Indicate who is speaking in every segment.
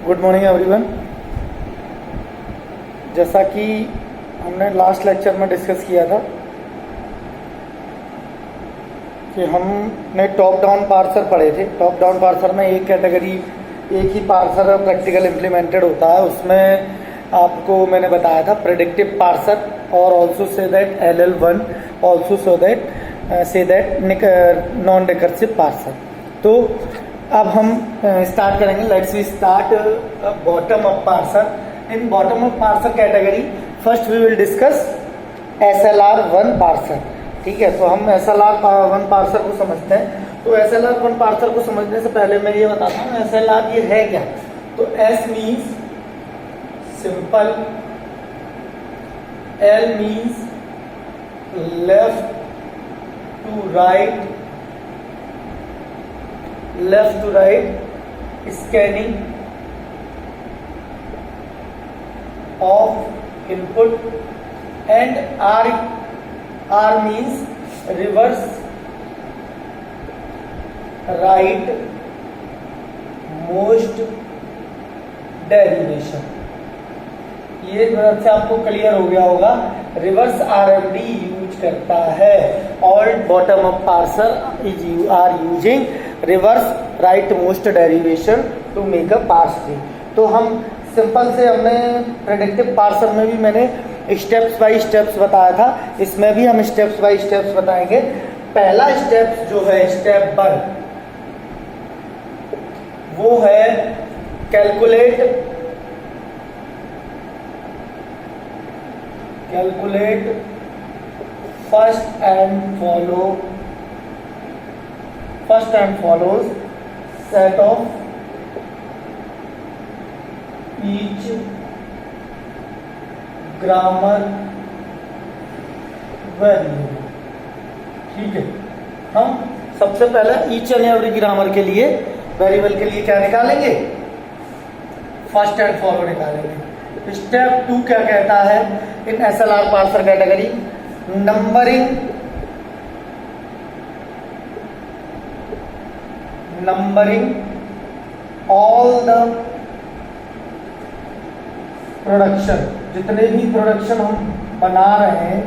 Speaker 1: Good morning everyone. जैसा कि हमने लास्ट लेक्चर में डिस्कस किया था कि हमने टॉप डाउन पार्सर पढ़े थे। टॉप डाउन पार्सर में एक कैटेगरी, एक ही पार्सर प्रैक्टिकल इम्प्लीमेंटेड होता है। उसमें आपको मैंने बताया था प्रेडिक्टिव पार्सर और also say that LL1 also say that non recursive parser. तो अब हम स्टार्ट करेंगे। Let's we start bottom up parser. In bottom up parser category first we will discuss SLR1 parser. ठीक है, तो हम SLR1 पार्सर को समझते हैं। तो SLR1 पार्सर को समझने से पहले मैं ये बताता हूँ SLR ये है क्या। तो S means simple, L means left to right, left to right scanning of input, and R means reverse right most derivation. ये से आपको क्लियर हो गया होगा। रिवर्स RMD यूज करता है। All bottom up parser are using reverse right most derivation to make a parse tree. तो हम सिंपल से हमने प्रेडिक्टिव पार्सर में भी मैंने स्टेप्स बाय स्टेप्स बताया था, इसमें भी हम स्टेप्स बाय स्टेप्स बताएंगे। पहला स्टेप जो है स्टेप 1 वो है calculate first and follows set of each grammar value. ठीक है, हम सबसे पहले ईच एंड एवरी ग्रामर के लिए वेरिएबल के लिए क्या निकालेंगे, फर्स्ट एंड फॉलो निकालेंगे। स्टेप 2 क्या कहता है इन SLR parser category, numbering all the production. जितने भी प्रोडक्शन हम बना रहे हैं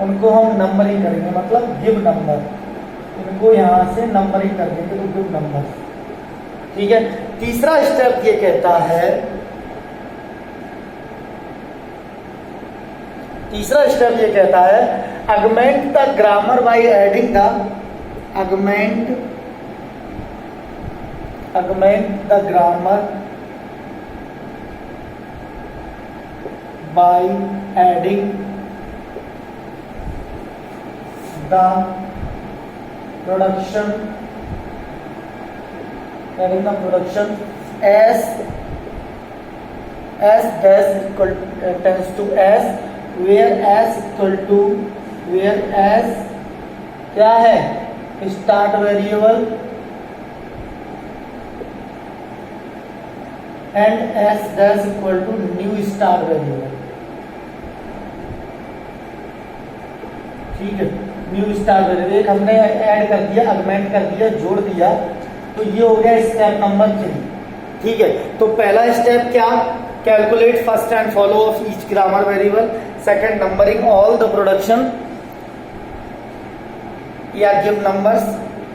Speaker 1: उनको हम नंबरिंग करेंगे, मतलब गिव नंबर। इनको यहां से नंबरिंग कर देंगे तो गिव नंबर। ठीक है, तीसरा स्टेप ये कहता है, augment the grammar by adding the augment the grammar by adding the production as dash equal tends to S, whereas equal to whereas क्या है start variable and S dash equal to new start variable. ठीक है, new start variable एक हमने add कर दिया, अगमेंट कर दिया, जोड़ दिया, तो ये हो गया स्टेप नंबर 3। ठीक है, तो पहला स्टेप क्या, calculate first and follow of each grammar variable. Second, numbering all the production या give numbers.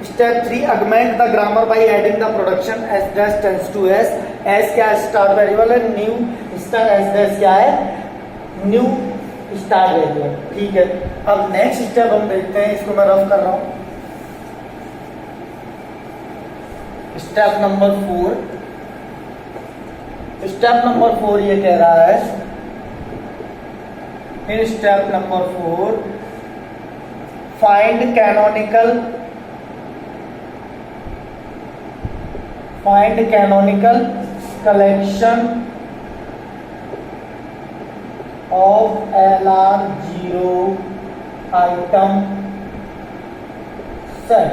Speaker 1: Step 3, augment the grammar by adding the production S dash tends to S. S क्या है, start variable है, new star S dash क्या है, new start variable. ठीक है, अब next step हम देखते हैं, इसको मैं रफ कर रहा हूं। स्टेप नंबर 4, ये कह रहा है in step number 4 find canonical collection of LR0 item set.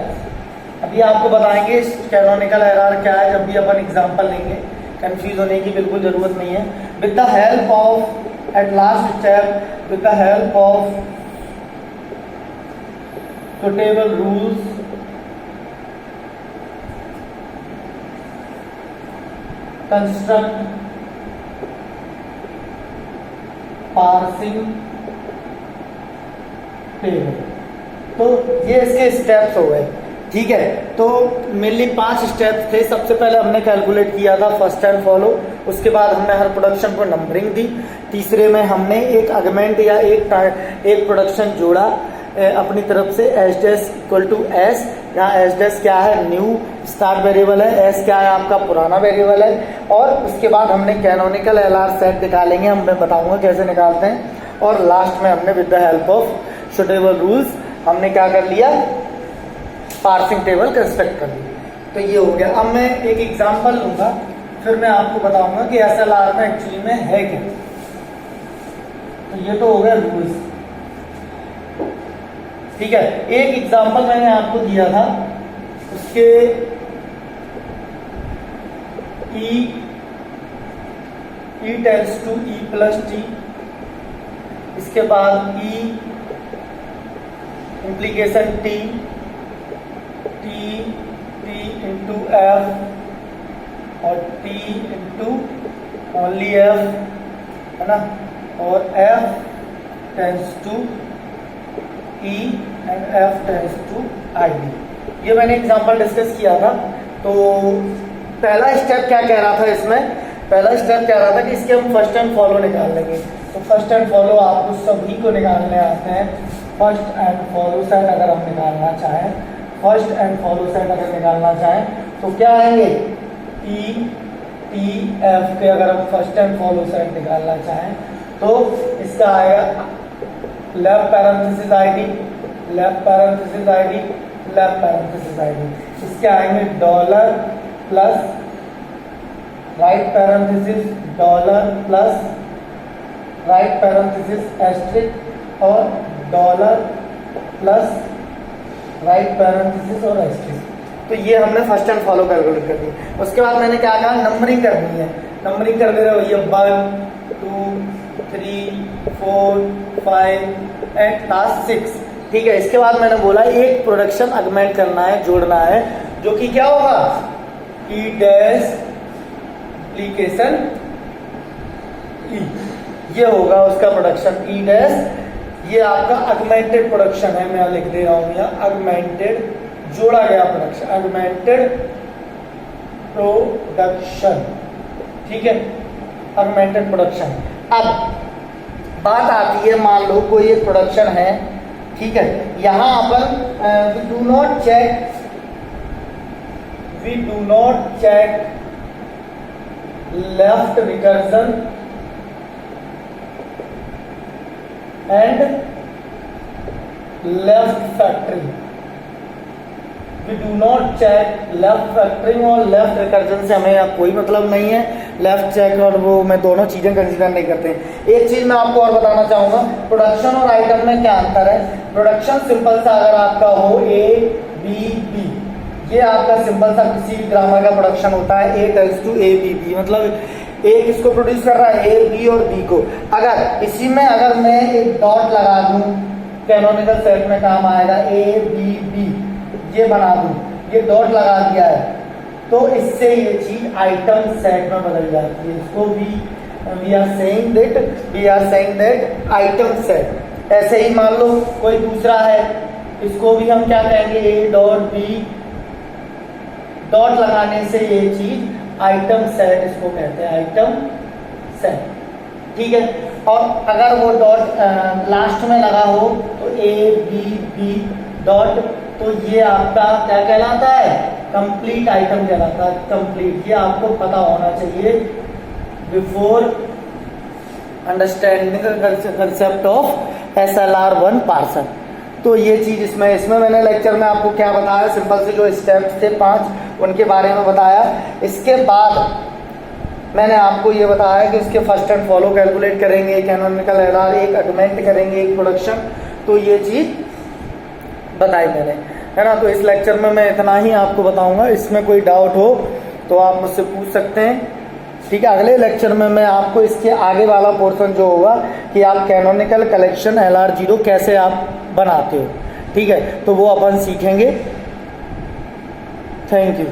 Speaker 1: अभी आपको बताएंगे कैनोनिकल एरर क्या है, जब भी अपन एग्जांपल लेंगे, कंफ्यूज होने की बिल्कुल जरूरत नहीं है। With the help of at last step, with the help of suitable rules construct parsing table. तो ये इसके स्टेप्स हो गए, ठीक है। तो मेनली 5 स्टेप्स थे। सबसे पहले हमने कैलकुलेट किया था फर्स्ट एंड फॉलो, उसके बाद हमने हर प्रोडक्शन को नंबरिंग दी, तीसरे में हमने एक आर्गुमेंट या एक प्रोडक्शन जोड़ा अपनी तरफ से, S dash equal to S, यहाँ एस डैश क्या है, न्यू स्टार्ट वेरिएबल है, एस क्या है आपका पुराना वेरिएबल है। और उसके बाद हमने कैनोनिकल एलआर सेट निकालेंगे, मैं बताऊंगा कैसे निकालते हैं। और लास्ट में हमने with the help of suitable rules हमने क्या कर लिया, पार्सिंग टेबल कंस्ट्रक्ट कर ली। तो ये हो गया। अब मैं एक एग्जांपल लूंगा, फिर मैं आपको बताऊंगा कि एसएलआर में एक्चुअली में है क्या। तो ये तो हो गया रूल्स, ठीक है। एक एग्जांपल मैंने आपको दिया था, उसके E tends to E plus T, इसके बाद E implication T into F और T इंटू ओनली एफ, है ना, और F tends to E and F tends to ID। ये मैंने एग्जांपल डिस्कस किया था। तो पहला स्टेप क्या कह रहा था इसमें, पहला स्टेप कह रहा था कि इसके हम फर्स्ट एंड फॉलो निकाल लेंगे। तो फर्स्ट एंड फॉलो आपको सभी को निकालने आते हैं। फर्स्ट एंड फॉलो सेट अगर हम निकालना चाहें, फर्स्ट एंड फॉलो सेट अगर निकालना चाहें तो क्या आएंगे, TF के अगर हम फर्स्ट एंड फॉलो सेट निकालना चाहें तो इसका आएगा left parenthesis ID, left parenthesis ID, left parenthesis ID. इसके आएंगे dollar plus right parenthesis, dollar plus right parenthesis asterisk और डॉलर प्लस राइट पैरेंथेसिस और एस्ट्रिक। तो ये हमने फर्स्ट एंड फॉलो कैलकुलेट कर दी। उसके बाद मैंने क्या कहा, नंबरिंग करनी है। नंबरिंग कर दे रहे हो, ये 1 2 3 4 5 एंड लास्ट 6, ठीक है। इसके बाद मैंने बोला एक प्रोडक्शन अगमेंट करना है, जोड़ना है, जो कि क्या होगा, E डैश एप्लीकेशन E, ये होगा उसका प्रोडक्शन E डैश। ये आपका अगमेंटेड प्रोडक्शन है, मैं लिख दे रहा हूं यहाँ अगमेंटेड, जोड़ा गया प्रोडक्शन, अगमेंटेड प्रोडक्शन, ठीक है, अगमेंटेड प्रोडक्शन। अब बात आती है, मान लो कोई एक प्रोडक्शन है, ठीक है, यहां अपन we do not check left recursion and left factoring. We do not check left factoring और लेफ्ट रिकर्जन से हमें कोई मतलब नहीं है। लेफ्ट चेक और वो मैं दोनों चीजें कंसीडर नहीं करते। एक चीज मैं आपको और बताना चाहूंगा, प्रोडक्शन और आइटम में क्या अंतर है। प्रोडक्शन सिंपल सा अगर आपका हो ABB, ये आपका सिंपल सा किसी भी ग्रामर का प्रोडक्शन होता है, A टेंड्स टू ABB, मतलब A किसको प्रोड्यूस कर रहा है, A B और B को। अगर इसी में अगर मैं एक डॉट लगा दूं, कैनोनिकल सेट में काम आएगा, ABB ये बना दूं, ये डॉट लगा दिया है, तो इससे ये चीज आइटम सेट में बदल जाती है। इसको भी we are saying that item set. ऐसे ही मान लो कोई दूसरा है, इसको भी हम क्या कहेंगे, A डॉट B, डॉट लगाने से ये चीज आइटम सेट इसको कहते हैं, आइटम सेट, ठीक है। और अगर वो डॉट लास्ट में लगा हो तो ABB डॉट, तो ये आपका क्या कहलाता है, कंप्लीट आइटम कहलाता है, कंप्लीट। ये आपको पता होना चाहिए before understanding concept of SLR1 parser. तो ये चीज इसमें मैंने लेक्चर में आपको क्या बताया, सिंपल से जो स्टेप्स थे 5 उनके बारे में बताया। इसके बाद मैंने आपको ये बताया कि उसके फर्स्ट एंड फॉलो कैलकुलेट करेंगे, कैनोनिकल एरर, एक अगमेंट करेंगे, एक प्रोडक्शन। तो ये चीज बताई मैंने, है ना। तो इस लेक्चर में मैं इतना ही आपको बताऊंगा। इसमें कोई डाउट हो तो आप मुझसे पूछ सकते हैं, ठीक है। अगले लेक्चर में मैं आपको इसके आगे वाला पोर्शन जो होगा कि आप कैनोनिकल कलेक्शन LR0 कैसे आप बनाते हो, ठीक है, तो वो अपन सीखेंगे। Thank you.